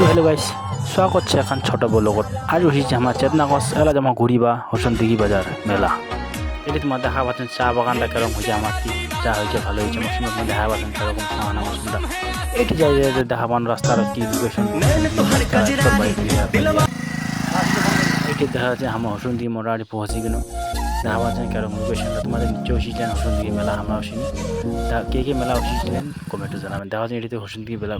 তো hello guys, স্বাগত করছে এখন ছোট ব্লগত। আজ হয়েছে আমার চেতনাগঞ্জ এলা জমা ঘুরিবা হসন্তগি বাজার মেলা। এটি তোমার দেখা পাচ্ছেন চা বাগানটা কেরকম হয়েছে, আমার কি চা হয়েছে ভালো হয়েছে, মৌসুমের মধ্যে দেখা পাচ্ছেন সেরকম সাহানা মৌসুমটা। এটি যাই দেখা পান রাস্তার কি লোকেশন, এটি দেখা যাচ্ছে আমার হসন্তগি মোটামুটি পৌঁছে গেল। দেখা পাচ্ছেন কেরকম লোকেশনটা, তোমাদের নিচে এসেছিলেন হসন্তগি মেলা, আমরা আসিনি। কে কে মেলা এসেছিলেন কমেন্টে জানাবেন। দেখা যাচ্ছে এটিতে হসন্তগি মেলা,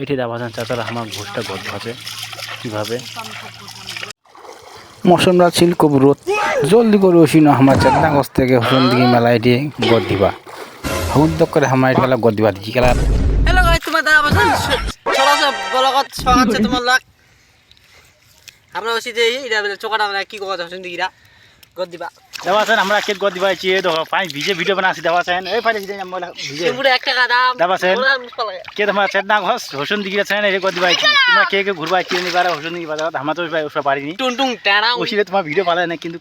এটি দেখা যাচ্ছেন চাচারা আমার ঘোষটা গল্প আছে কীভাবে মৌসুমরা ছিল খুব রোদ, জলদি করে ওসিন আমার চেতনাগঞ্জ থেকে হসন্তগি মেলা এটি গদ দিবা হুদ্দক করে আমার এটি গেলা গদ দিবা দিচ্ছি গেলা। হ্যালো গাইস, তোমার দাদা বলছেন চলো ব্লগত স্বাগত আছে তোমার লাগ। আমরা ওসি যে এটা চোকাটা মানে কি কথা শুনতে গিরা গদ দিবা দেওয়া আছেন আমরা কেক গদ দিবা আছি দেখো পাঁচ ভিজে ভিডিও বানাচ্ছি দেওয়া আছেন এই পারে ভিজে আমরা ভিজে পুরো 1 টাকা দাম দেওয়া আছেন মুশকিল লাগে কে তোমার চেতনাগঞ্জ হসন্তগি আছেন এই গদ দিবা আছি তোমরা কে কে ঘুরবা কি নিবার হসন্তগি বাজার আমরা তো ওসব পারিনি টুং টুং টানা ওসিলে তোমার ভিডিও পালে না, কিন্তু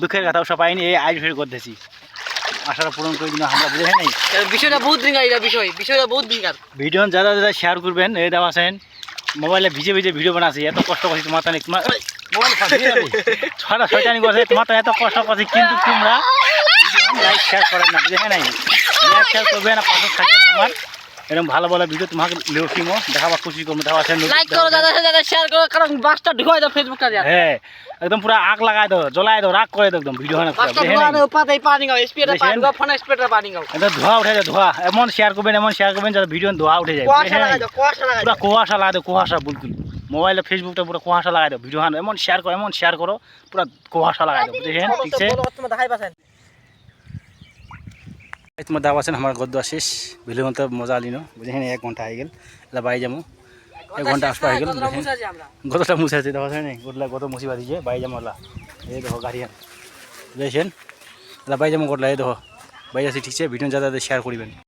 দুঃখের কথা ওসব পাইনি। এই আজ ফের গদ দিয়েছি, আশাটা পূরণ করে দিন আমরা বুঝে নাই। বিষয়টা বহুত বিঙ্গার, এটা বিষয়টা বহুত বিঙ্গার। ভিডিও যারা যারা শেয়ার করবেন এই দেওয়া আছেন মোবাইলে ভিজে ভিজে ভিডিও বানাচ্ছি, এত কষ্ট করছি তোমার তো তোমার মোবাইল ছটা ছয়টানি করছে তোমার তো এত কষ্ট করছি, কিন্তু তোমরা লাইক শেয়ার করেন না, বুঝে নাই। লাইক শেয়ার করবে না, পাশে থাকবেন আমার এরকম ভালো ভালো ভিডিও তোমাকে লেখিমো দেখাবা খুশি করবো। দেওয়া আছেন লাইক করো, দাদা দাদা শেয়ার করো, কারণ বাসটা ঢুকাই দাও ফেসবুকটা দিয়া। হ্যাঁ একদম পুরো আগ লাগাই দাও, জ্বলাই দাও, রাগ করে দাও একদম ভিডিও হয় না, বাসটা ঢুকানো পাতাই পানি গাও, স্পিডে পানি গাও, ফোন স্পিডে পানি গাও, এটা ধোয়া উঠে যায়, ধোয়া এমন শেয়ার করবেন যাতে ভিডিও ধোয়া উঠে যায়, কুয়াশা লাগাই দাও, কুয়াশা লাগাই পুরো দাও। কুয়াশা লাগাই দাও, কুয়াশা বুলকুল মোবাইলে ফেসবুকটা পুরো কুয়াশা লাগাই দাও, ভিডিও এমন শেয়ার করো পুরো কুয়াশা লাগাই দাও, বুঝেছেন? ঠিক আছে তোমার দেখাই পাছেন তোমার দাওয়া আছেন আমার গদ্দ শেষ ভিডিও মতো মজা আলিনো, বুঝেছেন? 1 ঘন্টা হয়ে গেল, এলা বাই যাবো 1 ঘন্টা আসবা হয়ে গেল, গতটা মুছে আছে দেওয়া আছে গত মুছিবা দিছে বাই যাবো এলা এই দেখো গাড়ি বুঝেছেন, এলা বাই যাবো গতলা এই দেখো বাই আছি, ঠিক আছে? ভিডিও যাতে শেয়ার করবেন।